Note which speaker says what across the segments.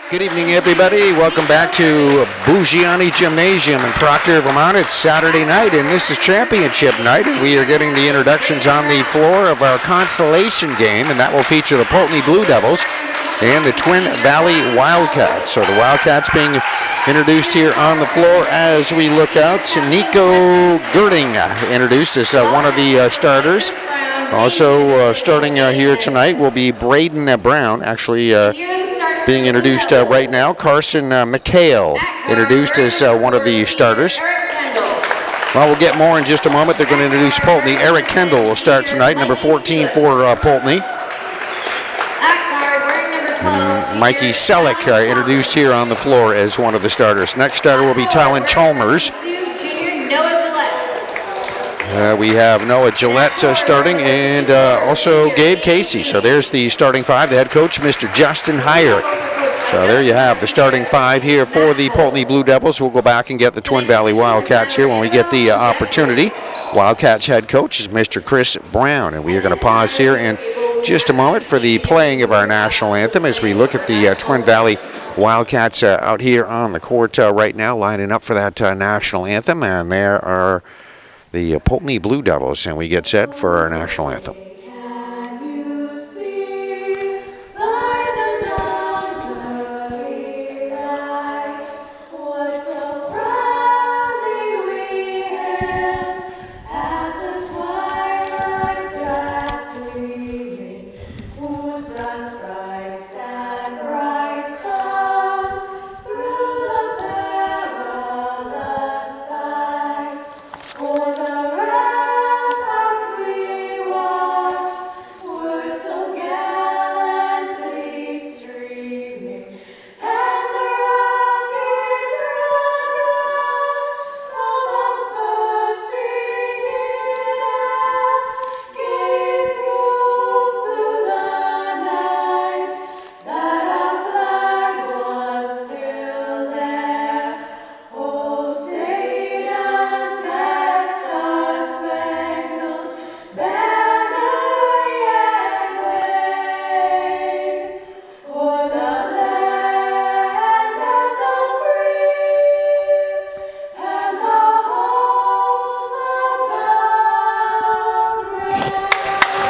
Speaker 1: Good evening, everybody. Welcome back to Bougiani Gymnasium in Proctor, Vermont. It's Saturday night, and this is championship night, and we are getting the introductions on the floor of our Consolation game, and that will feature the Poultney Blue Devils and the Twin Valley Wildcats. So the Wildcats being introduced here on the floor as we look out. Nico Girding introduced as one of the starters. Also starting here tonight will be Braden Brown, actually being introduced right now. Carson McHale introduced as one of the starters. Well, we'll get more in just a moment. They're going to introduce Poultney. Eric Kendall will start tonight, number 14 for Poultney. Mikey Selleck introduced here on the floor as one of the starters. Next starter will be Tylen Chalmers. We have Noah Gillette starting, and also Gabe Casey. So there's the starting five. The head coach, Mr. Justin Heyer. So there you have the starting five here for the Poultney Blue Devils. We'll go back and get the Twin Valley Wildcats here when we get the opportunity. Wildcats head coach is Mr. Chris Brown, and we are going to pause here in just a moment for the playing of our national anthem as we look at the Twin Valley Wildcats out here on the court right now, lining up for that national anthem. And there are the Poultney Blue Devils, and we get set for our national anthem.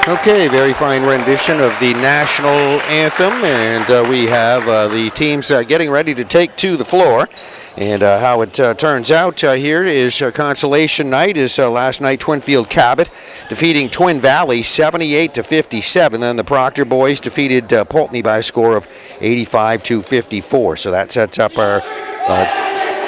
Speaker 1: Okay, very fine rendition of the national anthem, and we have the teams getting ready to take to the floor. And how it turns out here is Consolation night is last night Twinfield Cabot defeating Twin Valley 78-57. Then the Proctor boys defeated Poultney by a score of 85-54. So that sets up our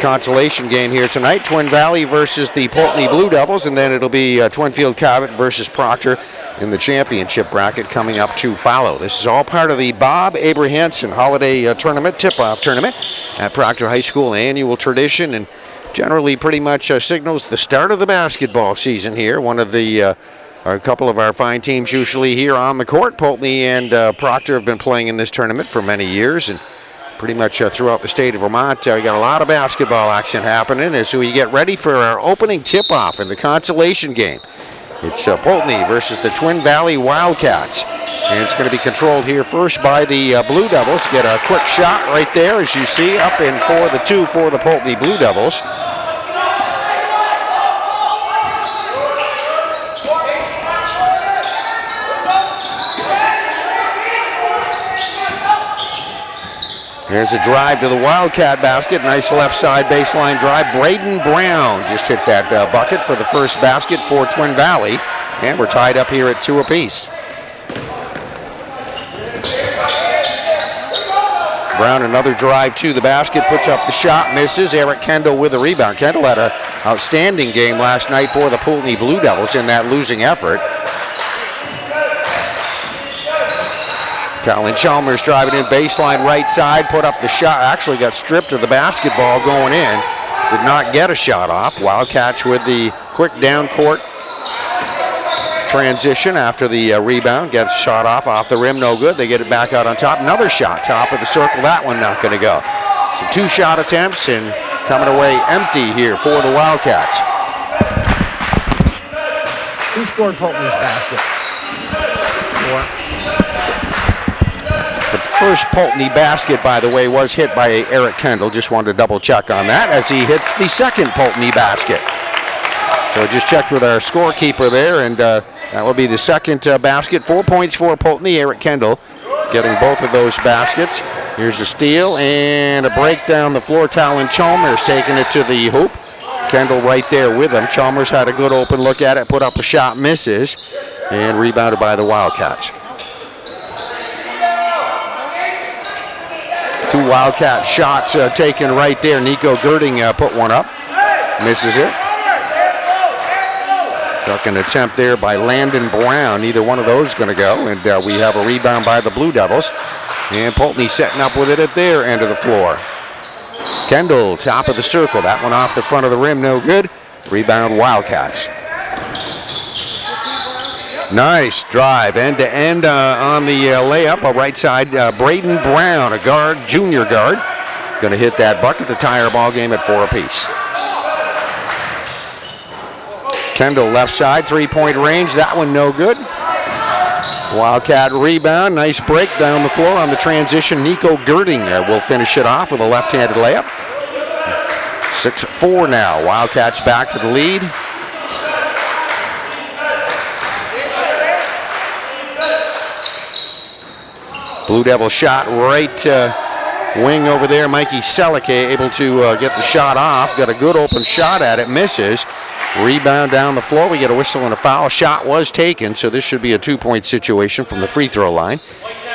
Speaker 1: Consolation game here tonight. Twin Valley versus the Poultney Blue Devils, and then it'll be Twinfield Cabot versus Proctor in the championship bracket coming up to follow. This is all part of the Bob Abrahamson Holiday Tournament, tip-off tournament at Proctor High School, an annual tradition, and generally pretty much signals the start of the basketball season here. One of the, a couple of our fine teams usually here on the court. Poultney and Proctor have been playing in this tournament for many years, and pretty much throughout the state of Vermont. We got a lot of basketball action happening as we get ready for our opening tip-off in the Consolation game. It's Poultney versus the Twin Valley Wildcats. And it's going to be controlled here first by the Blue Devils. Get a quick shot right there, as you see, up in for the two for the Poultney Blue Devils. There's a drive to the Wildcat basket. Nice left side baseline drive. Braden Brown just hit that bucket for the first basket for Twin Valley. And we're tied up here at 2 apiece. Brown, another drive to the basket, puts up the shot, misses. Eric Kendall with the rebound. Kendall had an outstanding game last night for the Poultney Blue Devils in that losing effort. Tylen Chalmers driving in baseline right side, put up the shot, actually got stripped of the basketball going in. Did not get a shot off. Wildcats with the quick down court transition after the rebound. Gets shot off the rim, no good. They get it back out on top. Another shot, top of the circle. That one not going to go. So 2 shot attempts and coming away empty here for the Wildcats.
Speaker 2: Who scored Poultney's basket?
Speaker 1: first Poultney basket, by the way, was hit by Eric Kendall. Just wanted to double check on that as he hits the second Poultney basket. So just checked with our scorekeeper there, and that will be the second basket. 4 points for Poultney. Eric Kendall getting both of those baskets. Here's a steal and a break down the floor. Talon Chalmers taking it to the hoop. Kendall right there with him. Chalmers had a good open look at it, put up a shot, misses, and rebounded by the Wildcats. 2 Wildcat shots taken right there. Nico Girding put one up, misses it. Second attempt there by Landon Brown. Neither one of those is going to go, and we have a rebound by the Blue Devils. And Poultney setting up with it at their end of the floor. Kendall, top of the circle. That one off the front of the rim, no good. Rebound Wildcats. Nice drive, end-to-end on the layup. Right side, Braden Brown, a guard, junior guard. Going to hit that bucket. The tire ball game at 4 apiece. Kendall left side, 3-point range. That one no good. Wildcat rebound. Nice break down the floor on the transition. Nico Girding will finish it off with a left-handed layup. 6-4 now. Wildcats back to the lead. Blue Devil shot right wing over there. Mikey Selick able to get the shot off. Got a good open shot at it. Misses. Rebound down the floor. We get a whistle and a foul. Shot was taken, so this should be a 2-point situation from the free throw line.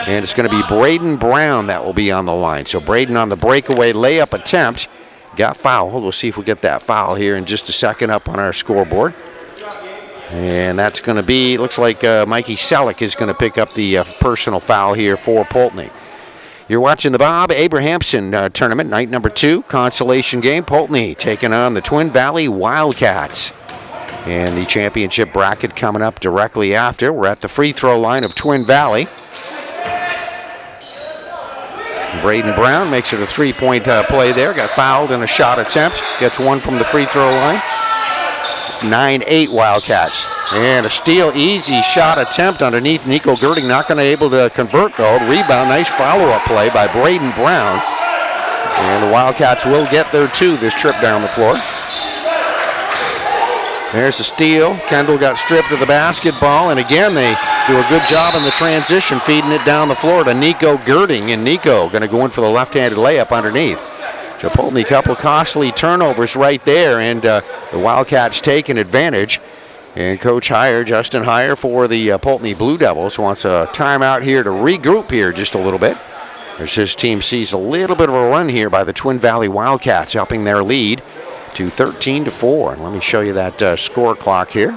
Speaker 1: And it's going to be Braden Brown that will be on the line. So Braden on the breakaway layup attempt. Got fouled. We'll see if we get that foul here in just a second up on our scoreboard. And that's going to be, looks like Mikey Selick is going to pick up the personal foul here for Poultney. You're watching the Bob Abrahamson tournament, night number 2, consolation game. Poultney taking on the Twin Valley Wildcats. And the championship bracket coming up directly after. We're at the free throw line of Twin Valley. Braden Brown makes it a 3-point play there. Got fouled in a shot attempt. Gets one from the free throw line. 9-8 Wildcats. And a steal, easy shot attempt underneath. Nico Girding not going to be able to convert though. Rebound, nice follow-up play by Braden Brown. And the Wildcats will get their 2 this trip down the floor. There's a steal. Kendall got stripped of the basketball, and again they do a good job in the transition, feeding it down the floor to Nico Girding. And Nico going to go in for the left-handed layup underneath. So Poultney, a couple costly turnovers right there, and the Wildcats taking advantage. And Coach Justin Heyer for the Poultney Blue Devils wants a timeout here to regroup here just a little bit. As his team sees a little bit of a run here by the Twin Valley Wildcats, upping their lead to 13-4. And let me show you that score clock here.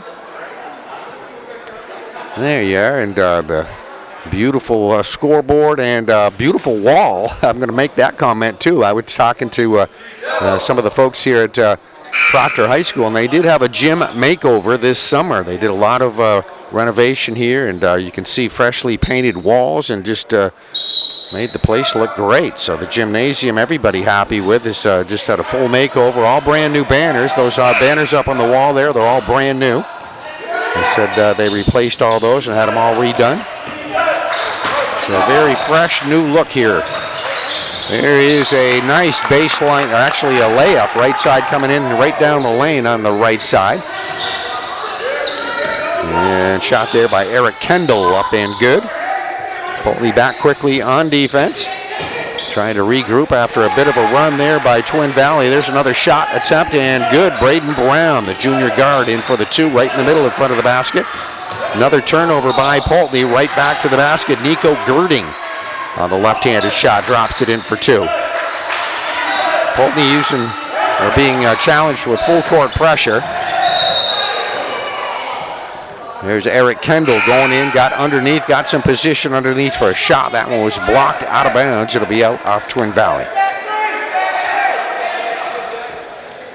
Speaker 1: There you are, and the beautiful scoreboard and beautiful wall. I'm going to make that comment too. I was talking to some of the folks here at Proctor High School, and they did have a gym makeover this summer. They did a lot of renovation here, and you can see freshly painted walls and just made the place look great. So the gymnasium, everybody happy with this. Just had a full makeover, all brand new banners. Those banners up on the wall there, they're all brand new. They said they replaced all those and had them all redone. So a very fresh new look here. There is a nice baseline, or actually a layup, right side coming in right down the lane on the right side. And shot there by Eric Kendall, up and good. Poultney back quickly on defense. Trying to regroup after a bit of a run there by Twin Valley. There's another shot attempt, and good. Braden Brown, the junior guard, in for the 2 right in the middle in front of the basket. Another turnover by Poultney, right back to the basket. Nico Girding on the left-handed shot, drops it in for 2. Poultney being challenged with full court pressure. There's Eric Kendall going in, got underneath, got some position underneath for a shot. That one was blocked out of bounds. It'll be out off Twin Valley.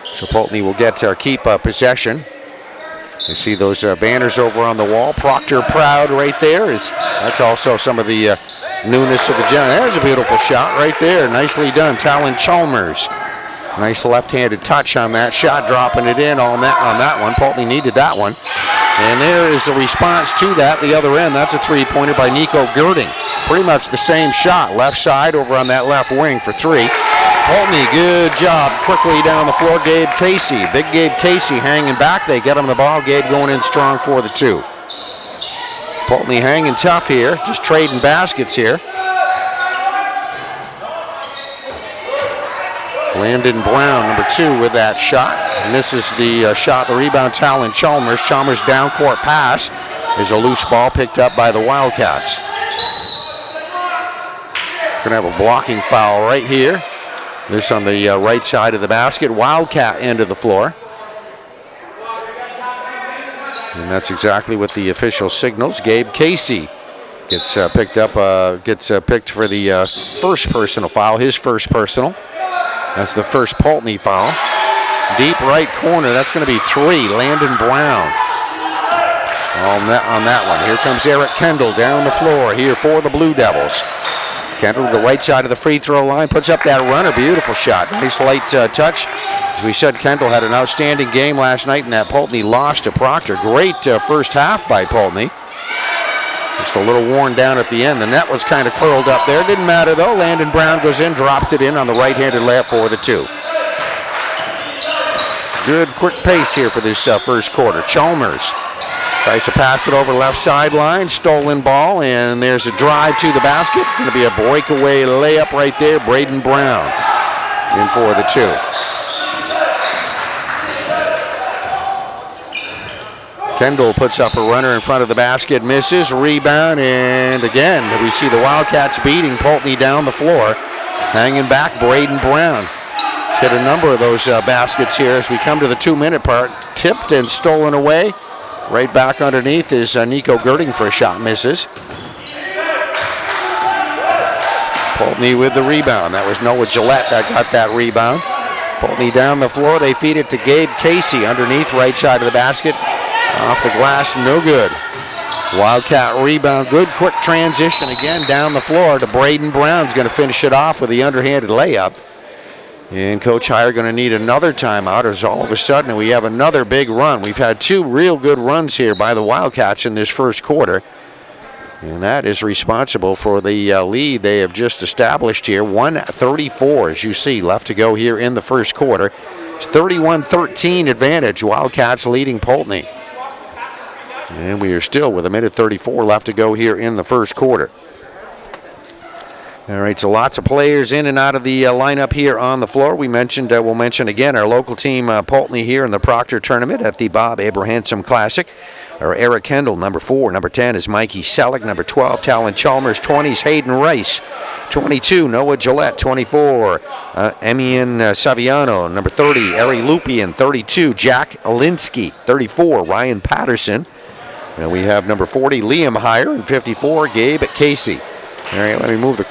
Speaker 1: So Poultney will get keep possession. You see those banners over on the wall. Proctor Proud right there. That's also some of the newness of the gym. There's a beautiful shot right there. Nicely done. Talon Chalmers. Nice left-handed touch on that shot, dropping it in on that one. Poultney needed that one. And there is a response to that, the other end. That's a 3-pointer by Nico Girding. pretty much the same shot. Left side over on that left wing for 3. Poultney, good job. Quickly down the floor, Gabe Casey. Big Gabe Casey hanging back. They get him the ball. Gabe going in strong for the 2. Poultney hanging tough here, just trading baskets here. Landon Brown, number 2, with that shot. Misses the shot, the rebound, Talon Chalmers. Chalmers down court pass is a loose ball picked up by the Wildcats. Gonna have a blocking foul right here. This on the right side of the basket, Wildcat end of the floor. And that's exactly what the official signals. Gabe Casey gets picked up, picked for the first personal foul, his first personal. That's the first Poultney foul. Deep right corner, that's going to be 3. Landon Brown on that one. Here comes Eric Kendall down the floor here for the Blue Devils. Kendall to the right side of the free throw line, puts up that runner. Beautiful shot. Nice light touch. As we said, Kendall had an outstanding game last night, and that Poultney lost to Proctor. Great first half by Poultney. Just a little worn down at the end. The net was kind of curled up there. Didn't matter, though. Landon Brown goes in, drops it in on the right-handed layup for the 2. Good quick pace here for this first quarter. Chalmers tries to pass it over left sideline. Stolen ball, and there's a drive to the basket. Going to be a breakaway layup right there. Braden Brown in for the 2. Kendall puts up a runner in front of the basket, misses, rebound, and again, we see the Wildcats beating Poultney down the floor. Hanging back, Braden Brown. He's hit a number of those baskets here as we come to the 2-minute part. Tipped and stolen away. Right back underneath is Nico Girding for a shot, misses. Poultney with the rebound. That was Noah Gillette that got that rebound. Poultney down the floor, they feed it to Gabe Casey underneath right side of the basket. Off the glass, no good. Wildcat rebound, good quick transition again down the floor to Braden Brown's going to finish it off with the underhanded layup. And Coach Heyer going to need another timeout as all of a sudden we have another big run. We've had 2 real good runs here by the Wildcats in this first quarter. And that is responsible for the lead they have just established here. 1:34, as you see, left to go here in the first quarter. It's 31-13 advantage. Wildcats leading Poultney. And we are still with 1:34 left to go here in the first quarter. All right, so lots of players in and out of the lineup here on the floor. We mentioned, we'll mention again, our local team, Poultney, here in the Proctor tournament at the Bob Abrahamson Classic. Our Eric Kendall, number 4. Number 10 is Mikey Selleck. Number 12, Talon Chalmers. 20 is Hayden Rice. 22, Noah Gillette. 24, Emian Saviano. Number 30, Ari Lupian. 32, Jack Alinsky. 34, Ryan Patterson. And we have number 40, Liam Heyer, and 54, Gabe Casey. All right, let me move the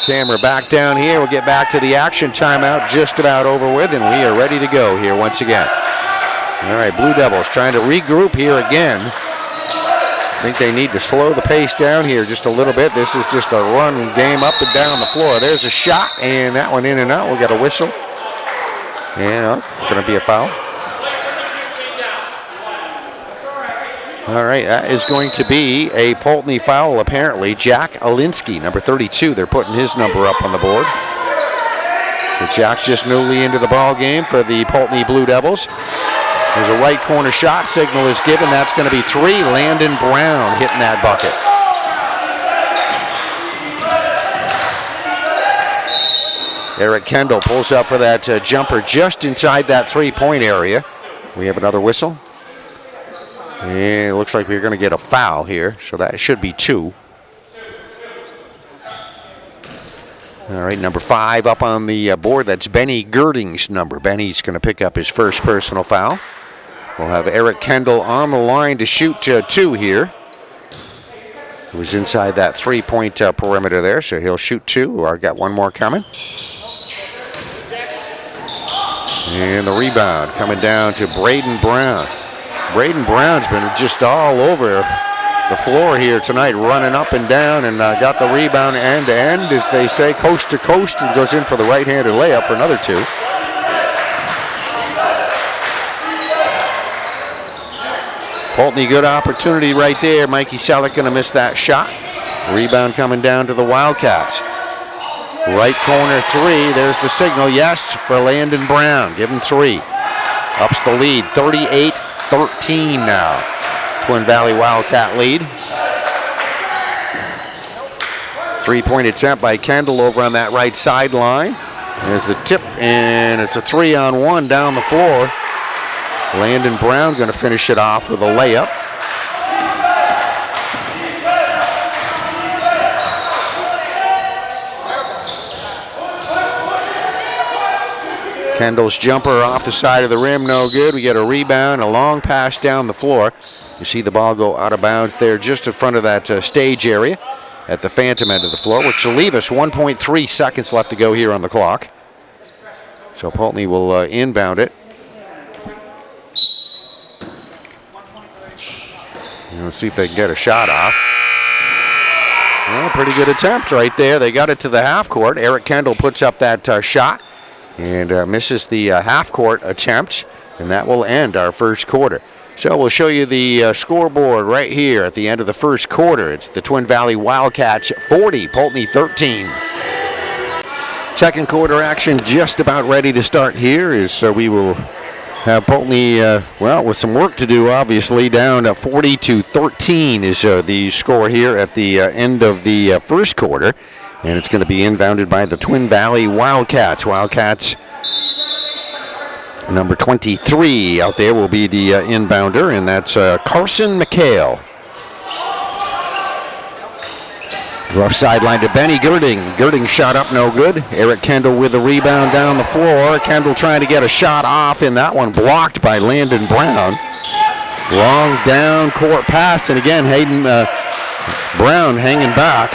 Speaker 1: camera back down here. We'll get back to the action. Timeout just about over with, and we are ready to go here once again. All right, Blue Devils trying to regroup here again. I think they need to slow the pace down here just a little bit. This is just a run game up and down the floor. There's a shot, and that one in and out. We'll get a whistle. And going to be a foul. All right, that is going to be a Poultney foul, apparently. Jack Alinsky, number 32. They're putting his number up on the board. So Jack just newly into the ball game for the Poultney Blue Devils. There's a right corner shot signal is given. That's going to be 3. Landon Brown hitting that bucket. Eric Kendall pulls up for that jumper just inside that 3-point area. We have another whistle. And it looks like we're going to get a foul here, so that should be 2. All right, number 5 up on the board. That's Benny Girding's number. Benny's going to pick up his first personal foul. We'll have Eric Kendall on the line to shoot 2 here. He was inside that 3-point perimeter there, so he'll shoot 2. I've got one more coming. And the rebound coming down to Braden Brown. Braden Brown's been just all over the floor here tonight, running up and down, and got the rebound end to end, as they say, coast to coast, and goes in for the right-handed layup for another 2. Poultney, good opportunity right there. Mikey Selleck going to miss that shot. Rebound coming down to the Wildcats. Right corner three, there's the signal, yes, for Landon Brown. Give him three. Ups the lead, 38-13 now. Twin Valley Wildcat lead. 3-point attempt by Kendall over on that right sideline. There's the tip, and it's a 3-on-1 down the floor. Landon Brown going to finish it off with a layup. Kendall's jumper off the side of the rim, no good. We get a rebound, a long pass down the floor. You see the ball go out of bounds there just in front of that stage area at the Phantom end of the floor, which will leave us 1.3 seconds left to go here on the clock. So Poultney will inbound it. Let's see if they can get a shot off. Well, pretty good attempt right there. They got it to the half court. Eric Kendall puts up that shot and misses the half court attempt, and that will end our first quarter. So we'll show you the scoreboard right here at the end of the first quarter. It's the Twin Valley Wildcats 40, Poultney 13. Second quarter action just about ready to start here as we will have Poultney, well, with some work to do, obviously, down 40-13 is the score here at the end of the first quarter. And it's going to be inbounded by the Twin Valley Wildcats. Wildcats number 23 out there will be the inbounder, and that's Carson McHale. Rough sideline to Benny Girding. Girding shot up, no good. Eric Kendall with a rebound down the floor. Kendall trying to get a shot off, and that one blocked by Landon Brown. Long down court pass, and again, Hayden Brown hanging back.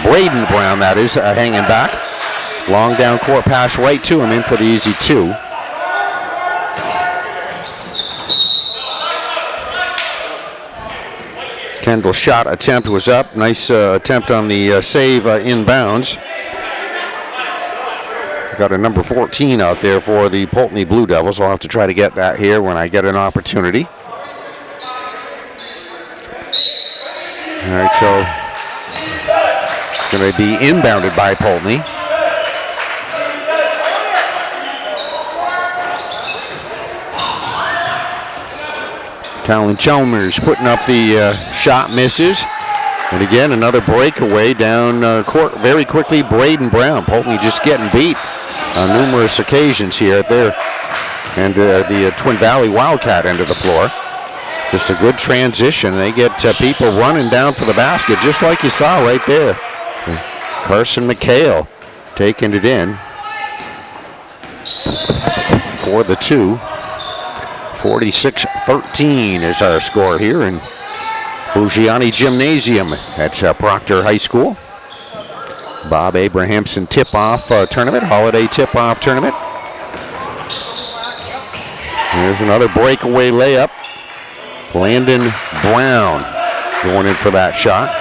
Speaker 1: Braden Brown, that is, hanging back. Long down court pass right to him, in for the easy two. Kendall's shot attempt was up. Nice attempt on the save inbounds. Got a number 14 out there for the Poultney Blue Devils. I'll have to try to get that here when I get an opportunity. All right, so going to be inbounded by Poultney. Talon Chalmers putting up the shot, misses. And again, another breakaway down court very quickly. Braden Brown. Poultney just getting beat on numerous occasions here at their and the Twin Valley Wildcat end of the floor. Just a good transition. They get people running down for the basket, just like you saw right there. Carson McHale taking it in for the two. 46-13 is our score here in Buggiani Gymnasium at Proctor High School. Bob Abrahamson tip-off tournament, holiday tip-off tournament. Here's another breakaway layup. Landon Brown going in for that shot.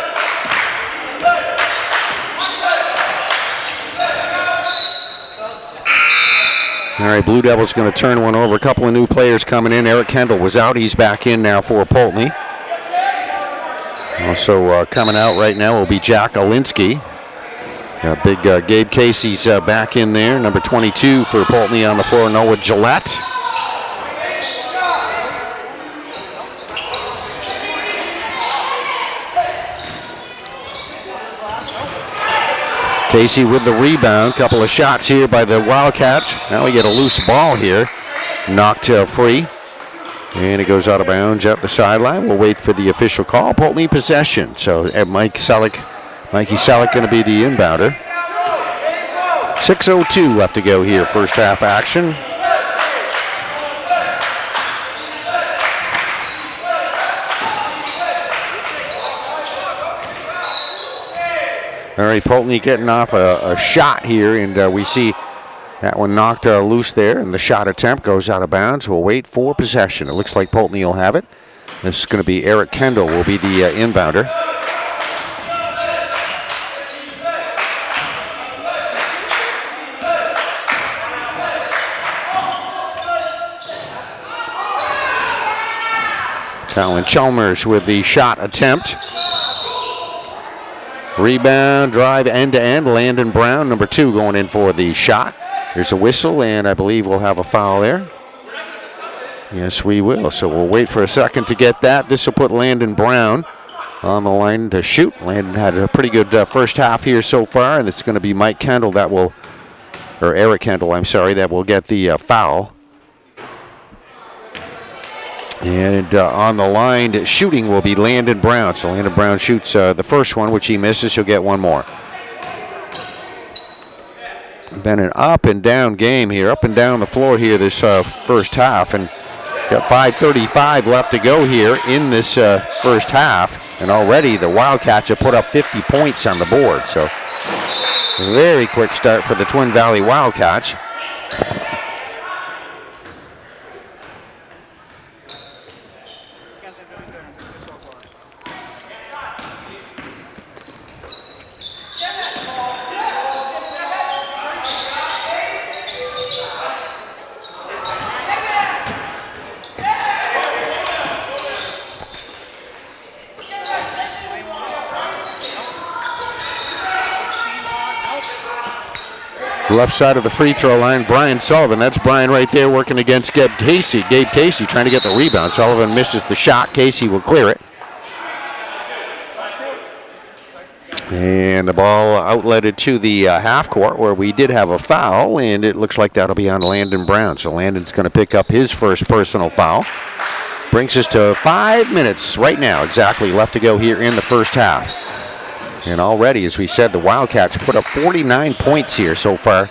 Speaker 1: All right, Blue Devils going to turn one over. A couple of new players coming in. Eric Kendall was out. He's back in now for Poultney. Also coming out right now will be Jack Alinsky. Big Gabe Casey's back in there. Number 22 for Poultney on the floor, Noah Gillette. Casey with the rebound. Couple of shots here by the Wildcats. Now we get a loose ball here. Knocked free. And it goes out of bounds at the sideline. We'll wait for the official call. Poultney possession. So Mikey Selleck going to be the inbounder. 6:02 left to go here. First half action. All right, Poultney getting off a shot here, and we see that one knocked loose there, and the shot attempt goes out of bounds. We'll wait for possession. It looks like Poultney will have it. This is going to be Eric Kendall will be the inbounder. Talon Chalmers with the shot attempt. Rebound, drive end-to-end. Landon Brown, number 2, going in for the shot. There's a whistle, and I believe we'll have a foul there. Yes, we will. So we'll wait for a second to get that. This will put Landon Brown on the line to shoot. Landon had a pretty good first half here so far, and it's going to be Mike Kendall that will, or Eric Kendall, I'm sorry, that will get the foul. And on the line shooting will be Landon Brown. So Landon Brown shoots the first one, which he misses. He'll get one more. Been an up and down game here, up and down the floor here this first half. And got 5:35 left to go here in this first half. And already the Wildcats have put up 50 points on the board. So a very quick start for the Twin Valley Wildcats. Left side of the free throw line, Brian Sullivan. That's Brian right there working against Gabe Casey. Gabe Casey trying to get the rebound. Sullivan misses the shot. Casey will clear it. And the ball outletted to the half court where we did have a foul, and it looks like that'll be on Landon Brown. So Landon's going to pick up his first personal foul. Brings us to 5 minutes right now exactly left to go here in the first half. And already, as we said, the Wildcats put up 49 points here so far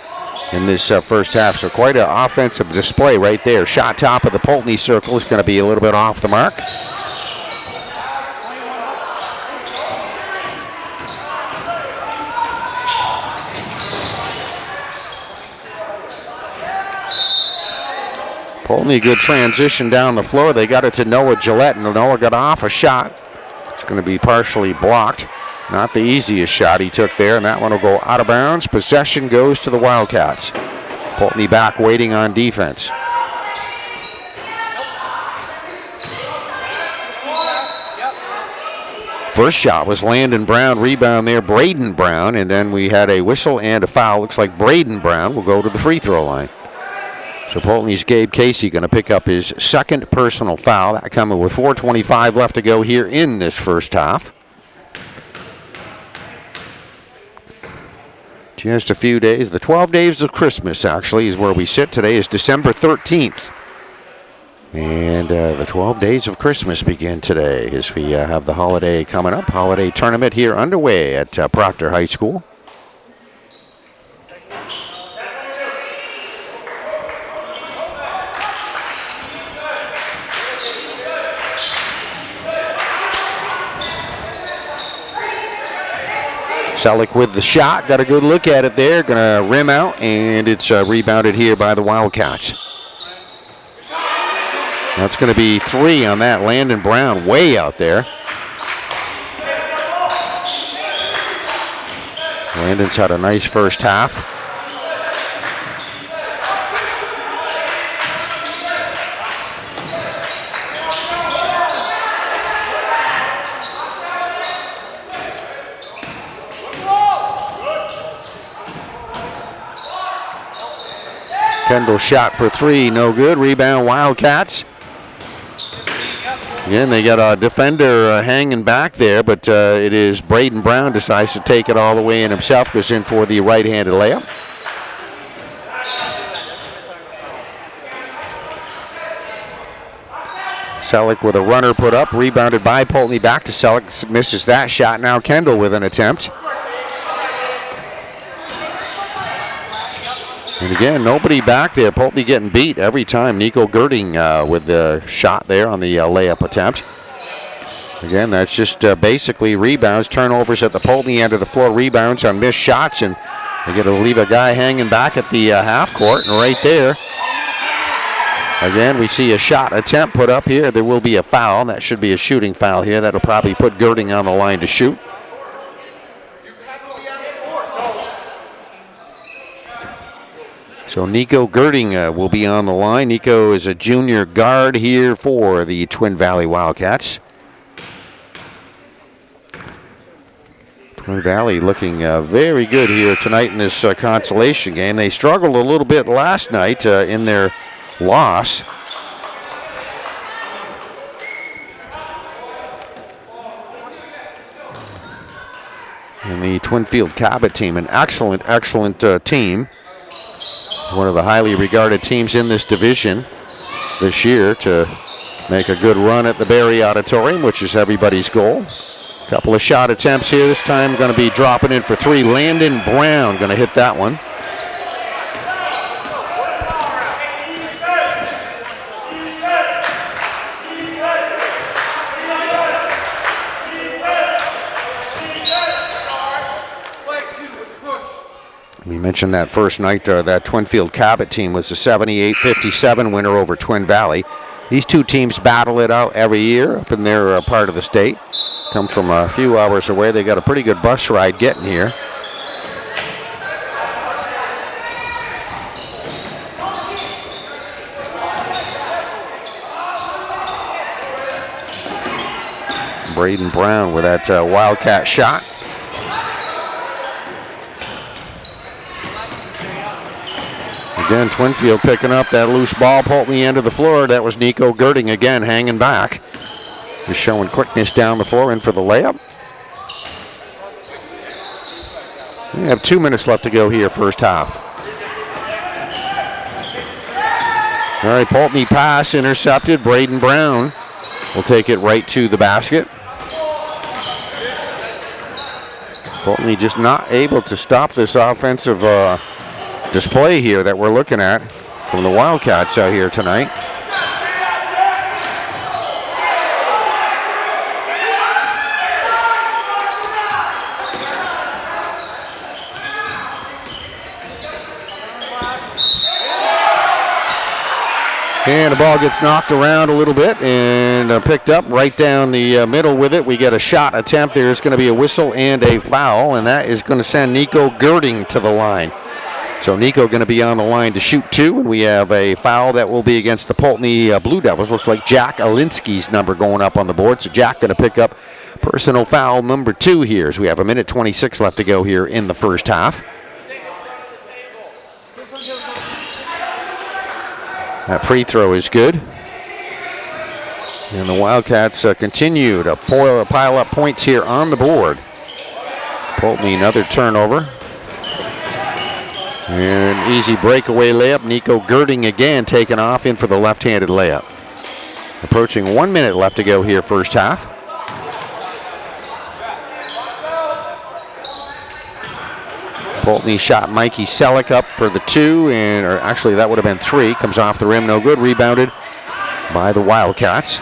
Speaker 1: in this first half. So quite an offensive display right there. Shot top of the Poultney circle is going to be a little bit off the mark. Poultney, good transition down the floor. They got it to Noah Gillette, and Noah got off a shot. It's going to be partially blocked. Not the easiest shot he took there, and that one will go out of bounds. Possession goes to the Wildcats. Poultney back waiting on defense. First shot was Landon Brown. Rebound there, Braden Brown, and then we had a whistle and a foul. Looks like Braden Brown will go to the free throw line. So Poultney's Gabe Casey going to pick up his second personal foul. That coming with 4:25 left to go here in this first half. Just a few days. The 12 days of Christmas, actually, is where we sit. Today is December 13th. And the 12 days of Christmas begin today as we have the holiday coming up. Holiday tournament here underway at Proctor High School. Selleck with the shot, got a good look at it there, gonna rim out, and it's rebounded here by the Wildcats. That's gonna be 3 on that. Landon Brown way out there. Landon's had a nice first half. Kendall shot for 3, no good. Rebound Wildcats. Again, they got a defender hanging back there, but it is Braden Brown decides to take it all the way in himself, goes in for the right-handed layup. Selleck with a runner put up, rebounded by Poultney, back to Selleck, misses that shot. Now Kendall with an attempt. And again, nobody back there. Poultney getting beat every time. Nico Girding with the shot there on the layup attempt. Again, that's just basically rebounds, turnovers at the Poultney end of the floor, rebounds on missed shots, and they get to leave a guy hanging back at the half court, and right there, again, we see a shot attempt put up here. There will be a foul. That should be a shooting foul here. That'll probably put Girding on the line to shoot. So Nico Girding will be on the line. Nico is a junior guard here for the Twin Valley Wildcats. Twin Valley looking very good here tonight in this consolation game. They struggled a little bit last night in their loss. And the Twinfield Cabot team, an excellent, excellent team. One of the highly regarded teams in this division this year to make a good run at the Barrie Auditorium, which is everybody's goal. Couple of shot attempts here. This time going to be dropping in for three. Landon Brown going to hit that one. We mentioned that first night, that Twinfield Cabot team was a 78-57 winner over Twin Valley. These two teams battle it out every year up in their part of the state. Come from a few hours away. They got a pretty good bus ride getting here. Braden Brown with that Wildcat shot. Again, Twinfield picking up that loose ball. Poultney end of the floor. That was Nico Girding again hanging back. Just showing quickness down the floor in for the layup. We have 2 minutes left to go here, first half. All right, Poultney pass intercepted. Braden Brown will take it right to the basket. Poultney just not able to stop this offensive display here that we're looking at from the Wildcats out here tonight. And the ball gets knocked around a little bit and picked up right down the middle with it. We get a shot attempt. There's going to be a whistle and a foul, and that is going to send Nico Girding to the line. So Nico going to be on the line to shoot two, and we have a foul that will be against the Poultney Blue Devils. Looks like Jack Alinsky's number going up on the board. So Jack going to pick up personal foul number 2 here as we have 1:26 left to go here in the first half. That free throw is good. And the Wildcats continue to pile up points here on the board. Poultney another turnover. And an easy breakaway layup. Nico Girding again taking off in for the left-handed layup. Approaching 1 minute left to go here first half. Poultney shot Mikey Selleck up for the 2, or actually that would have been 3. Comes off the rim, no good. Rebounded by the Wildcats.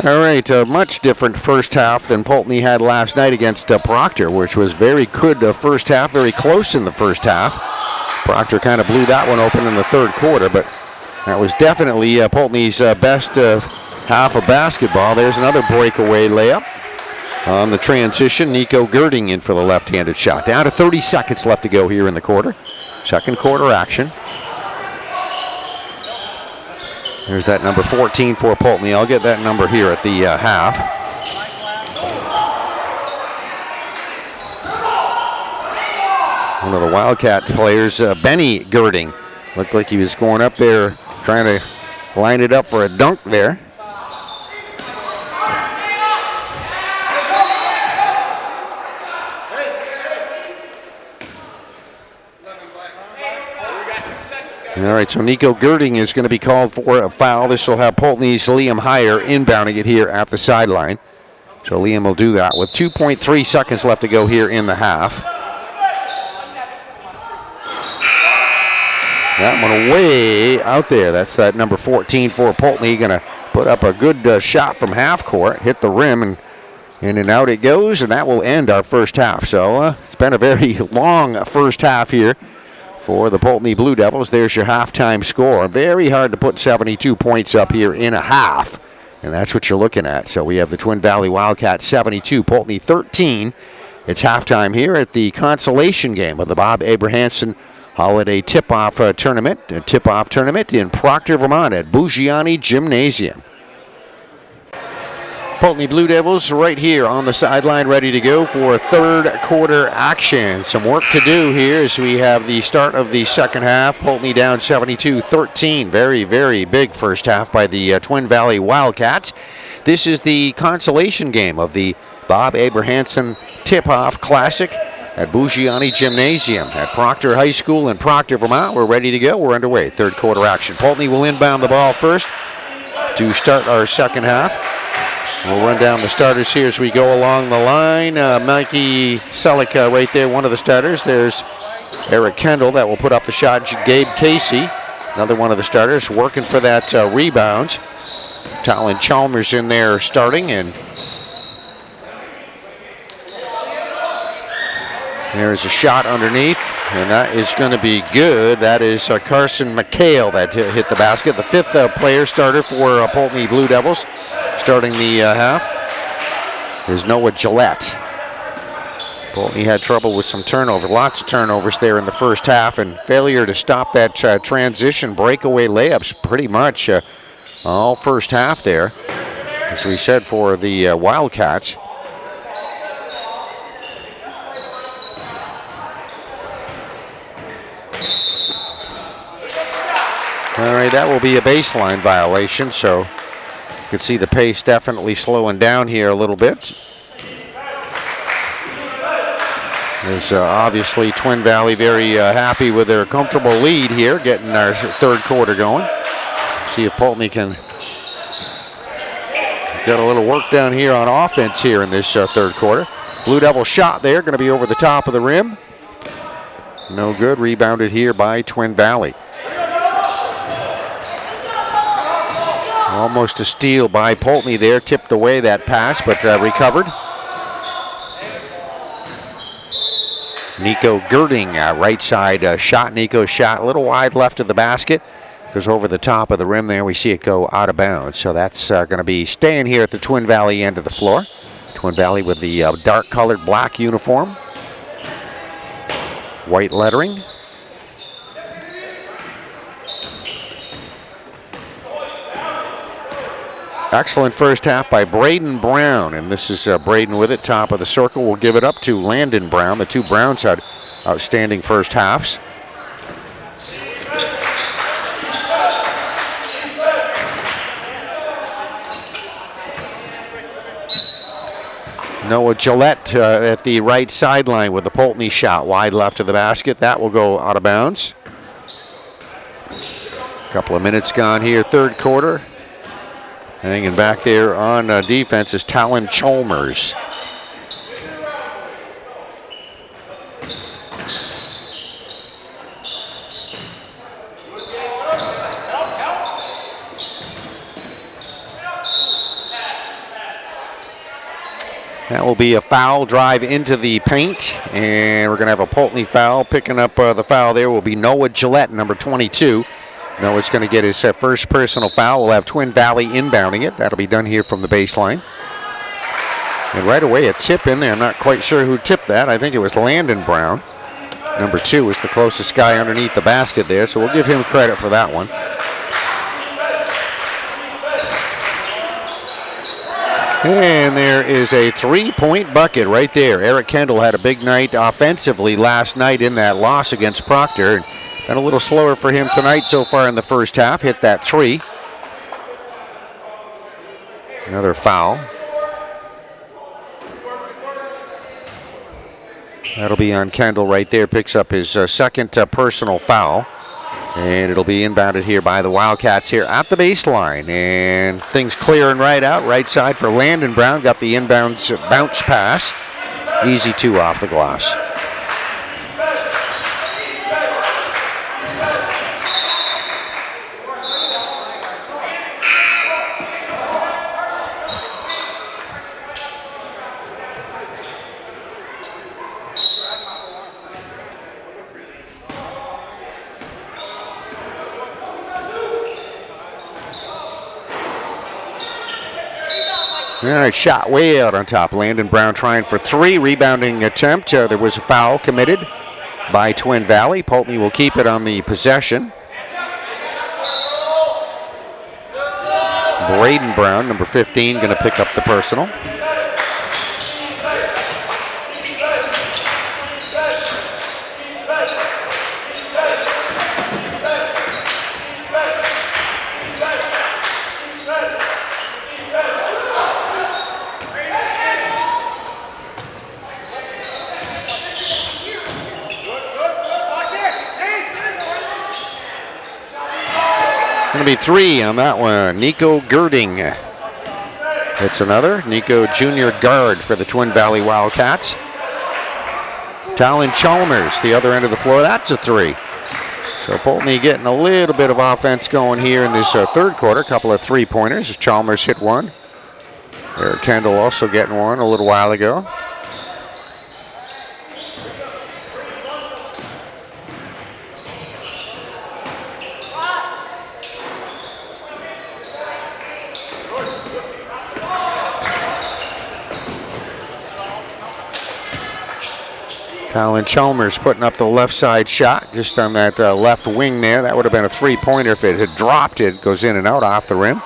Speaker 1: All right, a much different first half than Poultney had last night against Proctor, which was very good first half, very close in the first half. Proctor kind of blew that one open in the third quarter, but that was definitely Poultney's best half of basketball. There's another breakaway layup on the transition. Nico Girding in for the left-handed shot. Down to 30 seconds left to go here in the quarter. Second quarter action. There's that number 14 for Poultney. I'll get that number here at the half. One of the Wildcat players, Benny Girding. Looked like he was going up there trying to line it up for a dunk there. All right, so Nico Girding is going to be called for a foul. This will have Poultney's Liam Heyer inbounding it here at the sideline. So Liam will do that with 2.3 seconds left to go here in the half. That one way out there. That's that number 14 for Poultney. Going to put up a good shot from half court, hit the rim, and in and out it goes, and that will end our first half. So it's been a very long first half here for the Poultney Blue Devils. There's your halftime score. Very hard to put 72 points up here in a half. And that's what you're looking at. So we have the Twin Valley Wildcats 72, Poultney 13. It's halftime here at the Consolation game of the Bob Abrahamson Holiday Tip-Off Tournament. A tip-off tournament in Proctor, Vermont at Buggiani Gymnasium. Poultney Blue Devils right here on the sideline, ready to go for third quarter action. Some work to do here as we have the start of the second half. Poultney down 72-13. Very, very big first half by the Twin Valley Wildcats. This is the consolation game of the Bob Abrahamson Tip-Off Classic at Buggiani Gymnasium at Proctor High School in Proctor, Vermont. We're ready to go. We're underway. Third quarter action. Poultney will inbound the ball first to start our second half. We'll run down the starters here as we go along the line. Mikey Selick right there, one of the starters. There's Eric Kendall that will put up the shot. Gabe Casey, another one of the starters, working for that rebound. Talon Chalmers in there starting, and there's a shot underneath, and that is going to be good. That is Carson McHale that hit the basket. The fifth player starter for Poultney Blue Devils starting the half is Noah Gillette. Poultney had trouble with some turnover, lots of turnovers there in the first half, and failure to stop that transition breakaway layups pretty much all first half there, as we said, for the Wildcats. All right, that will be a baseline violation, so you can see the pace definitely slowing down here a little bit. There's obviously Twin Valley very happy with their comfortable lead here, getting our third quarter going. See if Poultney can get a little work down here on offense here in this third quarter. Blue Devil shot there, going to be over the top of the rim. No good, rebounded here by Twin Valley. Almost a steal by Poultney there, tipped away that pass, but recovered. Nico Girding, right side shot. Nico's shot a little wide left of the basket. Goes over the top of the rim there. We see it go out of bounds. So that's going to be staying here at the Twin Valley end of the floor. Twin Valley with the dark colored black uniform. White lettering. Excellent first half by Braden Brown, and this is Braden with it, top of the circle. We'll give it up to Landon Brown. The two Browns had outstanding first halves. Noah Gillette at the right sideline with the Poultney shot, wide left of the basket. That will go out of bounds. A couple of minutes gone here, third quarter. Hanging back there on defense is Talon Chalmers. That will be a foul, drive into the paint, and we're going to have a Poultney foul. Picking up the foul there will be Noah Gillette, number 22. Noah's going to get his first personal foul. We'll have Twin Valley inbounding it. That'll be done here from the baseline. And right away, a tip in there. I'm not quite sure who tipped that. I think it was Landon Brown. Number 2 is the closest guy underneath the basket there, so we'll give him credit for that one. And there is a three-point bucket right there. Eric Kendall had a big night offensively last night in that loss against Proctor. Been a little slower for him tonight so far in the first half. Hit that three. Another foul. That'll be on Kendall right there. Picks up his second personal foul. And it'll be inbounded here by the Wildcats here at the baseline. And things clearing right out. Right side for Landon Brown. Got the inbounds bounce pass. Easy two off the glass. All right, shot way out on top. Landon Brown trying for 3. Rebounding attempt. There was a foul committed by Twin Valley. Poultney will keep it on the possession. Braden Brown, number 15, going to pick up the personal. Going to be 3 on that one. Nico Girding. That's another. Nico junior guard for the Twin Valley Wildcats. Talon Chalmers, the other end of the floor. That's a 3. So Poultney getting a little bit of offense going here in this third quarter. A couple of 3-pointers. Chalmers hit one. Eric Kendall also getting one a little while ago. Talon Chalmers putting up the left side shot just on that left wing there. That would have been a 3-pointer if it had dropped. It goes in and out off the rim.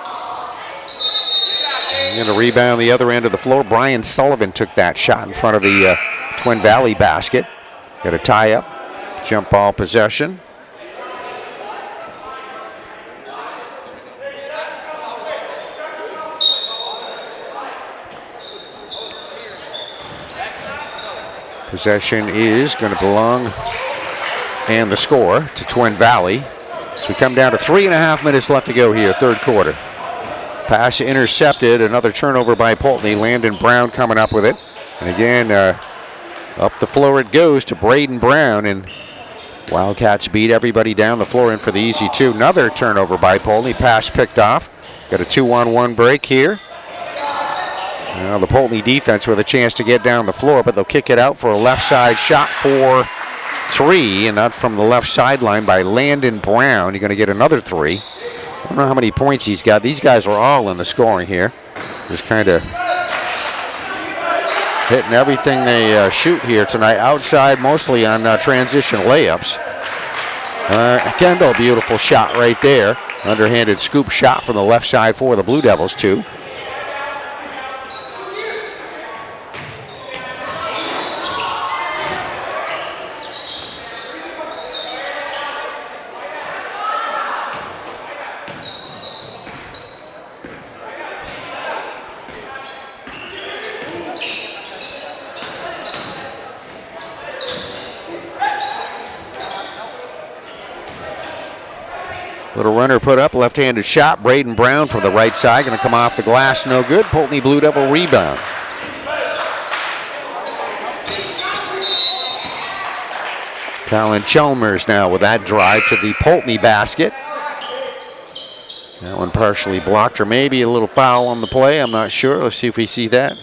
Speaker 1: And a rebound the other end of the floor. Brian Sullivan took that shot in front of the Twin Valley basket. Got a tie up, jump ball possession. Possession is going to belong, and the score, to Twin Valley. So we come down to 3.5 minutes left to go here, third quarter. Pass intercepted, another turnover by Poultney. Landon Brown coming up with it. And again, up the floor it goes to Braden Brown, and Wildcats beat everybody down the floor in for the easy 2. Another turnover by Poultney, pass picked off. Got a 2-on-1 break here. Now the Poultney defense with a chance to get down the floor, but they'll kick it out for a left side shot for 3, and that from the left sideline by Landon Brown. You're going to get another 3. I don't know how many points he's got. These guys are all in the scoring here. Just kind of hitting everything they shoot here tonight. Outside, mostly on transition layups. Kendall, beautiful shot right there. Underhanded scoop shot from the left side for the Blue Devils, too. Little runner put up, left-handed shot. Braden Brown from the right side, going to come off the glass, no good. Poultney Blue Devil rebound. Talon Chalmers now with that drive to the Poultney basket. That one partially blocked, or maybe a little foul on the play. I'm not sure. Let's see if we see that.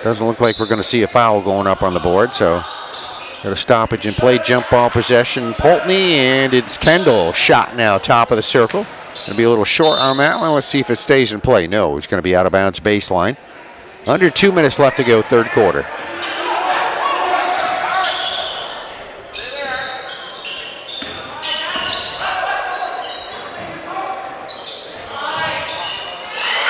Speaker 1: Doesn't look like we're going to see a foul going up on the board, so got a stoppage in play, jump ball possession, Poultney, and it's Kendall. Shot now, top of the circle. Going to be a little short on that one. Let's see if it stays in play. No, it's going to be out of bounds baseline. Under 2 minutes left to go, third quarter.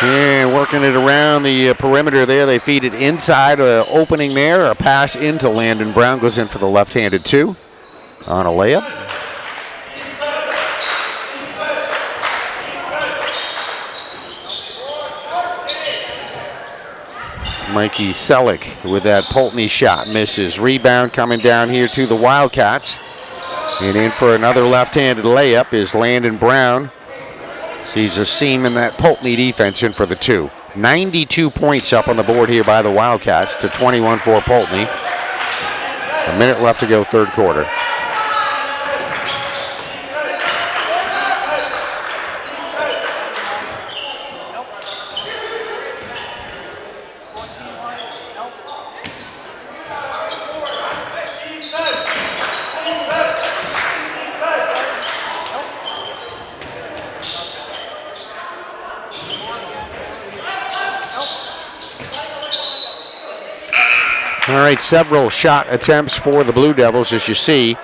Speaker 1: And working it around the perimeter there. They feed it inside, opening there. A pass into Landon Brown goes in for the left-handed 2 on a layup. Mikey Selleck with that Poultney shot, misses. Rebound coming down here to the Wildcats. And in for another left-handed layup is Landon Brown. Sees a seam in that Poultney defense in for the 2. 92 points up on the board here by the Wildcats to 21 for Poultney. A minute left to go, third quarter. All right, several shot attempts for the Blue Devils, as you see.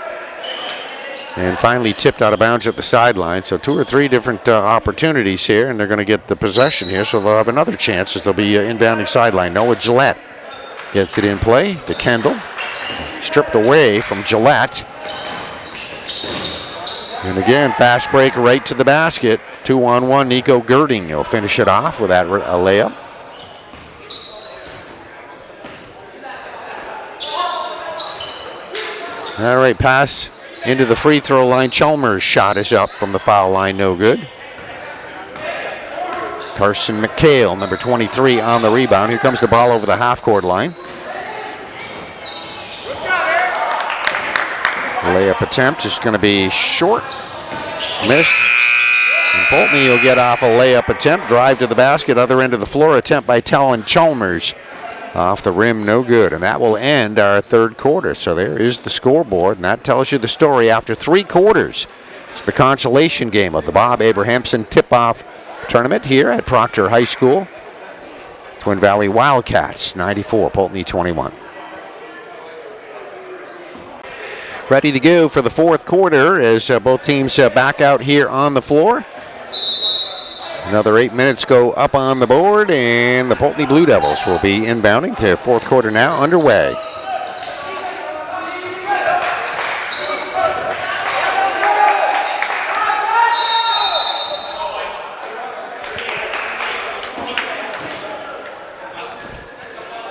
Speaker 1: And finally tipped out of bounds at the sideline. So 2 or 3 different opportunities here, and they're going to get the possession here, so they'll have another chance as they'll be inbounding sideline. Noah Gillette gets it in play to Kendall. Stripped away from Gillette. And again, fast break right to the basket. 2-on-1, Nico Girding. He'll finish it off with that layup. All right, pass into the free throw line. Chalmers' shot is up from the foul line, no good. Carson McHale, number 23, on the rebound. Here comes the ball over the half-court line. Layup attempt is going to be short. Missed. And Poultney will get off a layup attempt. Drive to the basket, other end of the floor. Attempt by Talon Chalmers. Off the rim, no good. And that will end our third quarter. So there is the scoreboard, and that tells you the story after 3 quarters. It's the consolation game of the Bob Abrahamson tip-off tournament here at Proctor High School. Twin Valley Wildcats, 94, Poultney 21. Ready to go for the fourth quarter as both teams back out here on the floor. Another 8 minutes go up on the board, and the Poultney Blue Devils will be inbounding to fourth quarter now underway.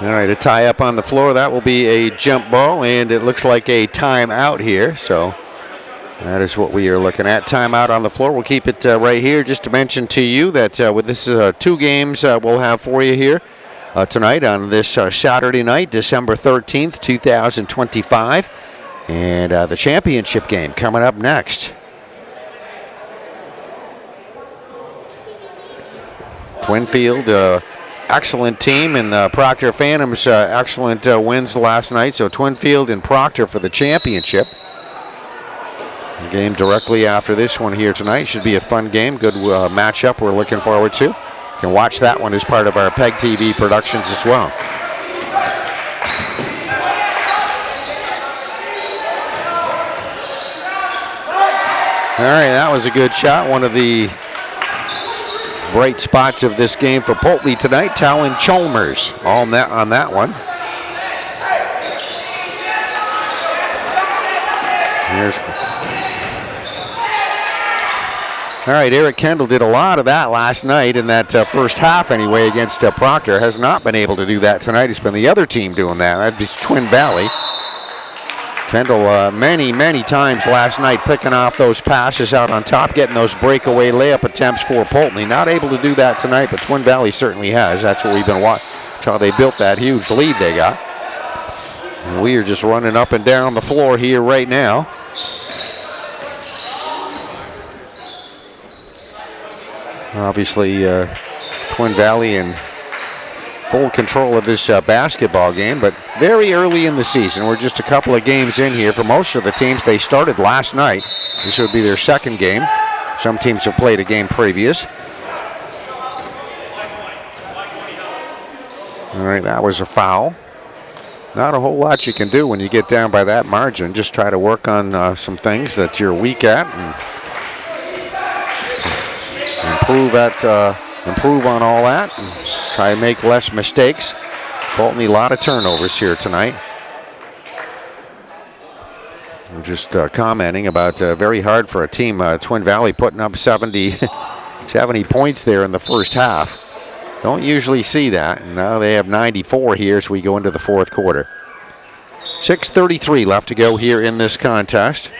Speaker 1: All right, a tie up on the floor. That will be a jump ball, and it looks like a timeout here. So that is what we are looking at. Timeout on the floor. We'll keep it right here just to mention to you that with this 2 games we'll have for you here tonight on this Saturday night, December 13th, 2025. And the championship game coming up next. Twinfield, excellent team, and the Proctor Phantoms excellent wins last night. So Twinfield and Proctor for the championship. The game directly after this one here tonight. Should be a fun game. Good matchup we're looking forward to. You can watch that one as part of our PEGTV productions as well. All right, that was a good shot. One of the bright spots of this game for Poultney tonight. Talon Chalmers all net on that one. Here's all right, Eric Kendall did a lot of that last night in that first half anyway against Proctor. Has not been able to do that tonight. It's been the other team doing that. That's Twin Valley. Kendall many times last night picking off those passes out on top, getting those breakaway layup attempts for Poultney. Not able to do that tonight, but Twin Valley certainly has. That's what we've been watching. That's how they built that huge lead they got. And we are just running up and down the floor here right now. Obviously, Twin Valley in full control of this basketball game, but very early in the season. We're just a couple of games in here. For most of the teams, they started last night. This would be their second game. Some teams have played a game previous. All right, that was a foul. Not a whole lot you can do when you get down by that margin. Just try to work on some things that you're weak at and improve on all that and try to make less mistakes. Poultney, a lot of turnovers here tonight. We're just commenting about very hard for a team. Twin Valley putting up 70 points there in the first half. Don't usually see that. Now they have 94 here as we go into the fourth quarter. 6:33 left to go here in this contest.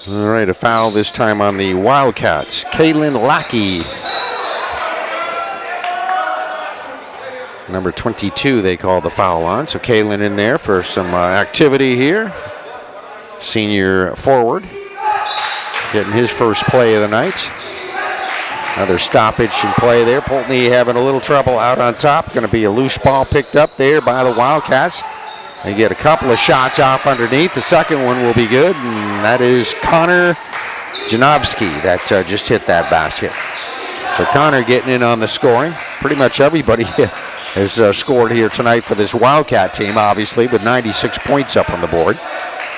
Speaker 1: All right, a foul this time on the Wildcats. Kaylin Lackey. Number 22 they call the foul on. So Kalen in there for some activity here. Senior forward getting his first play of the night. Another stoppage in play there. Poultney having a little trouble out on top. Going to be a loose ball picked up there by the Wildcats. They get a couple of shots off underneath. The second one will be good, and that is Connor Janowski that just hit that basket. So Connor getting in on the scoring. Pretty much everybody has scored here tonight for this Wildcat team, obviously, with 96 points up on the board.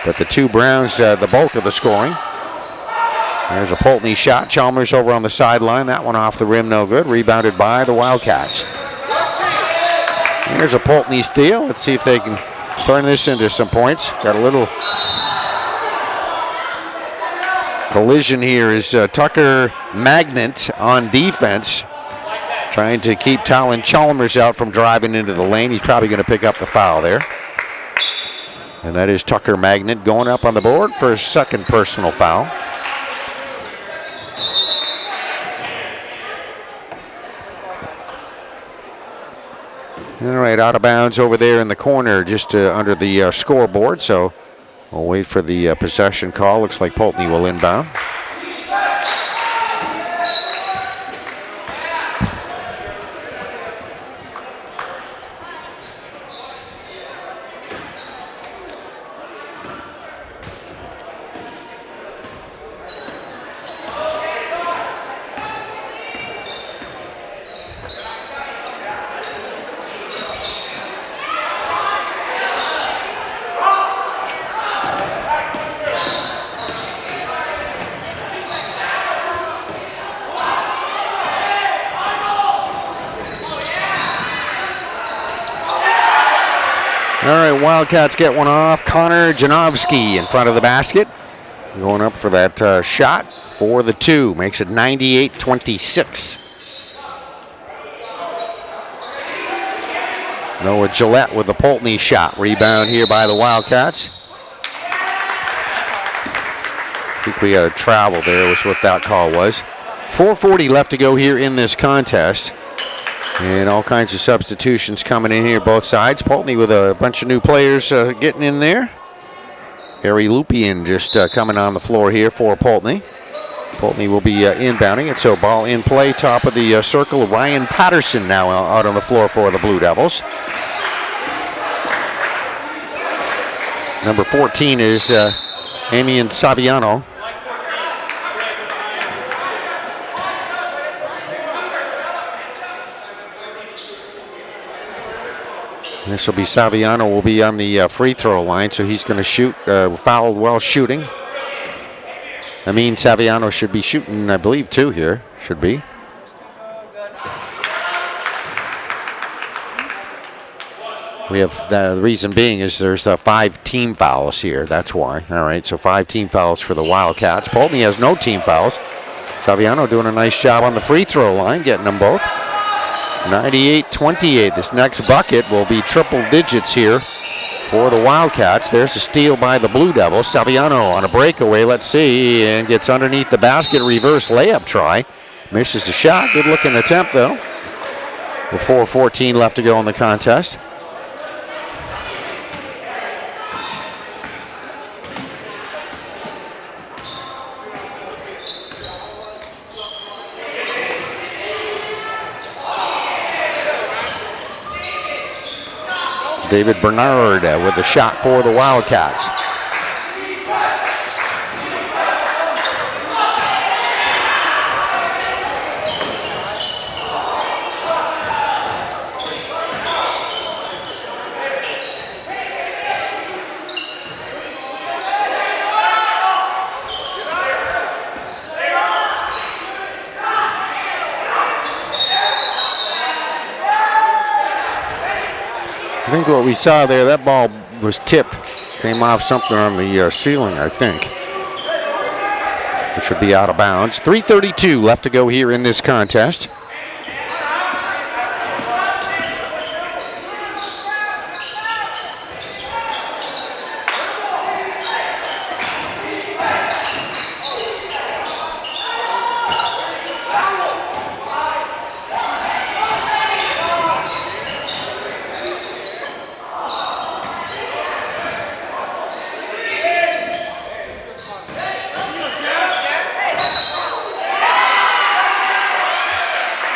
Speaker 1: But the two Browns, the bulk of the scoring. There's a Poultney shot. Chalmers over on the sideline. That one off the rim, no good. Rebounded by the Wildcats. There's a Poultney steal. Let's see if they can turn this into some points. Got a little collision here is Tucker Magnet on defense, trying to keep Talon Chalmers out from driving into the lane. He's probably going to pick up the foul there. And that is Tucker Magnet going up on the board for his second personal foul. All right, out of bounds over there in the corner, just under the scoreboard. So we'll wait for the possession call. Looks like Poultney will inbound. All right, Wildcats get one off. Connor Janowski in front of the basket. Going up for that shot for the two. Makes it 98-26. Noah Gillette with the Poultney shot. Rebound here by the Wildcats. I think we had a travel there was what that call was. 4:40 left to go here in this contest. And all kinds of substitutions coming in here, both sides. Poultney with a bunch of new players getting in there. Harry Lupien just coming on the floor here for Poultney. Poultney will be inbounding it, so ball in play, top of the circle. Ryan Patterson now out on the floor for the Blue Devils. Number 14 is Amian Saviano. This will be Saviano will be on the free throw line, so he's going to shoot, fouled while shooting. I mean, Saviano should be shooting, I believe, two here. Should be. We have, the reason being is there's 5 team fouls here. That's why. All right, so 5 team fouls for the Wildcats. Poultney has no team fouls. Saviano doing a nice job on the free throw line, getting them both. 98-28. This next bucket will be triple digits here for the Wildcats. There's a steal by the Blue Devils. Saviano on a breakaway, let's see, and gets underneath the basket. Reverse layup try. Misses the shot. Good looking attempt though. With 4:14 left to go in the contest. David Bernard with a shot for the Wildcats. I think what we saw there, that ball was tipped, came off something on the ceiling, I think. It should be out of bounds. 3:32 left to go here in this contest.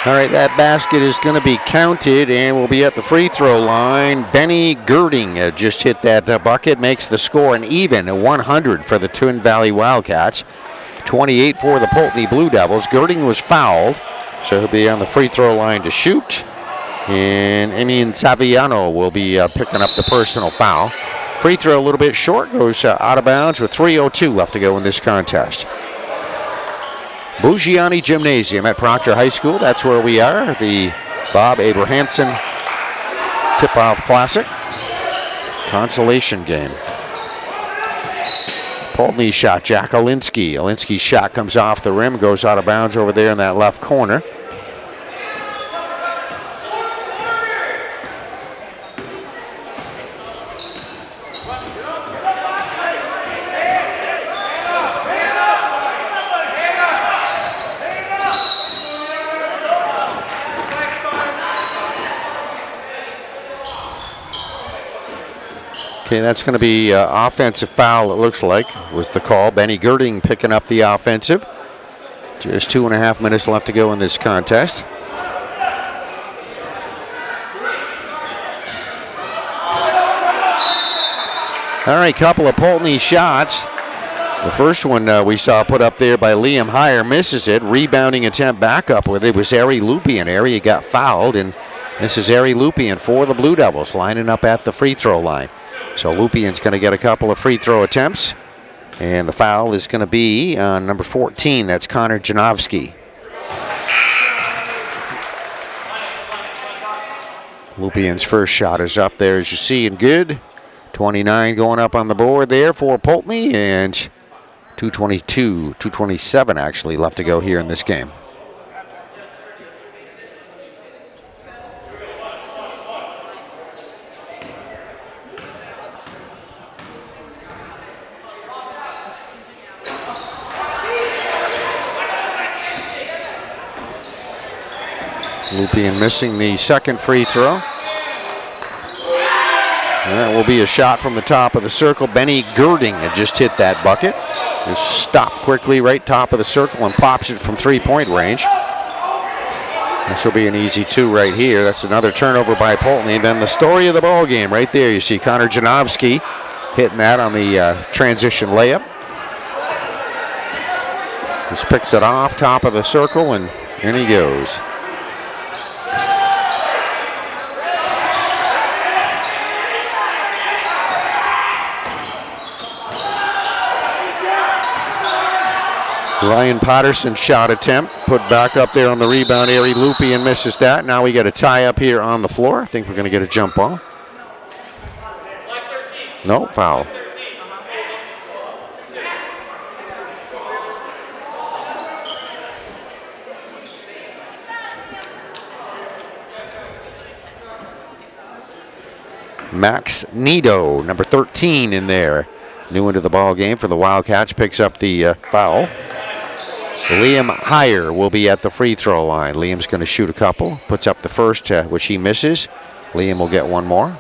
Speaker 1: All right, that basket is going to be counted and will be at the free throw line. Benny Girding just hit that bucket, makes the score an even 100 for the Twin Valley Wildcats. 28 for the Poultney Blue Devils. Girding was fouled, so he'll be on the free throw line to shoot. And Emin Saviano will be picking up the personal foul. Free throw a little bit short, goes out of bounds with 3:02 left to go in this contest. Buggiani Gymnasium at Proctor High School. That's where we are. The Bob Abrahamson Tip-Off Classic. Consolation game. Poultney shot, Jack Olinsky. Olinsky's shot comes off the rim, goes out of bounds over there in that left corner. Okay, that's going to be offensive foul, it looks like, was the call. Benny Girding picking up the offensive. Just 2.5 minutes left to go in this contest. All right, couple of Poultney shots. The first one we saw put up there by Liam Heyer misses it. Rebounding attempt back up with it was Ari Lupian. Ari got fouled, and this is Ari Lupian for the Blue Devils lining up at the free throw line. So Lupian's going to get a couple of free throw attempts. And the foul is going to be on number 14. That's Connor Janowski. Lupian's first shot is up there, as you see, and good. 29 going up on the board there for Poultney. And 2:27 actually left to go here in this game. Lupian missing the second free throw. And that will be a shot from the top of the circle. Benny Girding had just hit that bucket. Just stopped quickly right top of the circle and pops it from three-point range. This will be an easy two right here. That's another turnover by Poultney. And then the story of the ball game right there. You see Connor Janowski hitting that on the transition layup. Just picks it off top of the circle, and in he goes. Ryan Patterson shot attempt, put back up there on the rebound. Ari Lupian misses that. Now we got a tie up here on the floor. I think we're going to get a jump ball. No, foul. Max Nido, number 13 in there. New into the ball game for the Wildcats, picks up the foul. Liam Heyer will be at the free throw line. Liam's going to shoot a couple, puts up the first, which he misses. Liam will get one more.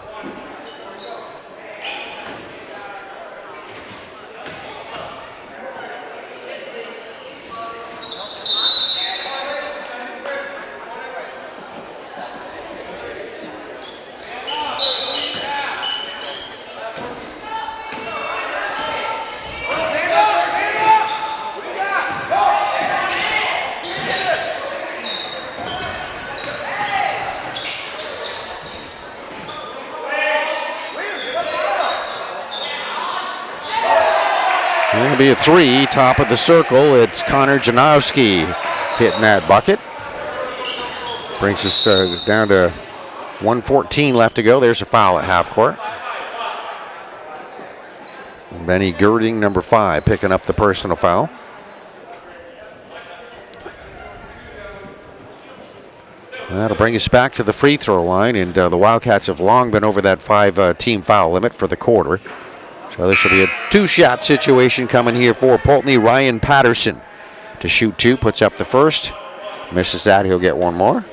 Speaker 1: It'll be a three, top of the circle. It's Connor Janowski hitting that bucket. Brings us down to 1:14 left to go. There's a foul at half court. Benny Girding, number 5, picking up the personal foul. That'll bring us back to the free throw line, and the Wildcats have long been over that 5-team foul limit for the quarter. So this will be a two-shot situation coming here for Poultney. Ryan Patterson to shoot two, puts up the first. Misses that, he'll get one more.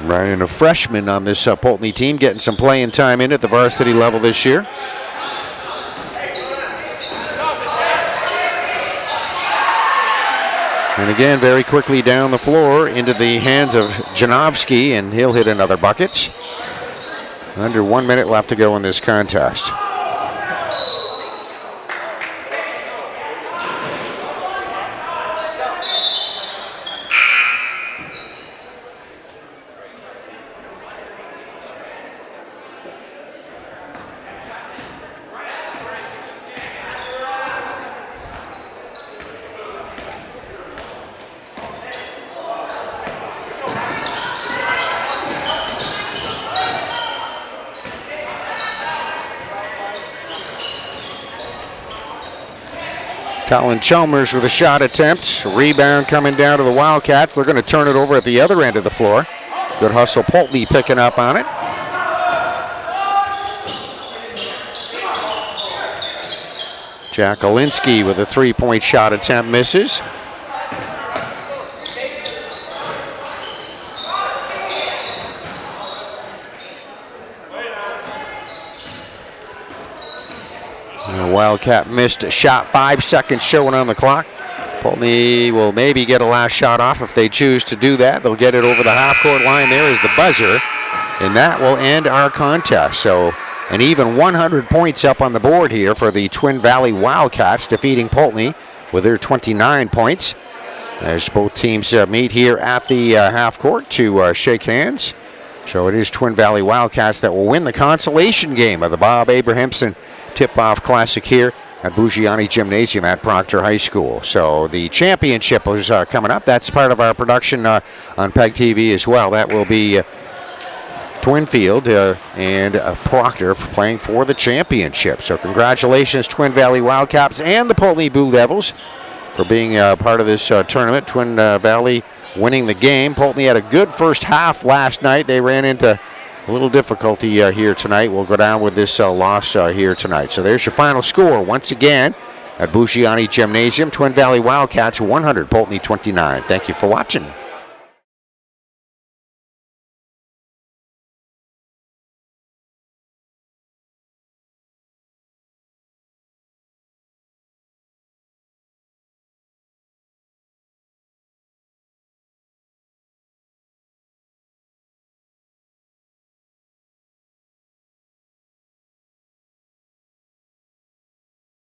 Speaker 1: Ryan, a freshman on this Poultney team, getting some playing time in at the varsity level this year. And again, very quickly down the floor into the hands of Janowski, and he'll hit another bucket. Under 1 minute left to go in this contest. Colin Chalmers with a shot attempt. Rebound coming down to the Wildcats. They're going to turn it over at the other end of the floor. Good hustle. Poultney picking up on it. Jack Olinsky with a three-point shot attempt misses. Wildcat missed a shot, 5 seconds showing on the clock. Poultney will maybe get a last shot off if they choose to do that. They'll get it over the half-court line. There is the buzzer, and that will end our contest. So an even 100 points up on the board here for the Twin Valley Wildcats, defeating Poultney with their 29 points. As both teams meet here at the half-court to shake hands. So it is Twin Valley Wildcats that will win the consolation game of the Bob Abrahamson Tip-Off Classic here at Bougiani Gymnasium at Proctor High School. So the championship is coming up. That's part of our production on PEGTV as well. That will be Twinfield and Proctor playing for the championship. So congratulations, Twin Valley Wildcats and the Poultney Blue Devils for being part of this tournament. Twin Valley winning the game. Poultney had a good first half last night. They ran into a little difficulty here tonight. We'll go down with this loss here tonight. So there's your final score once again at Bougiani Gymnasium. Twin Valley Wildcats 100, Poultney 29. Thank you for watching.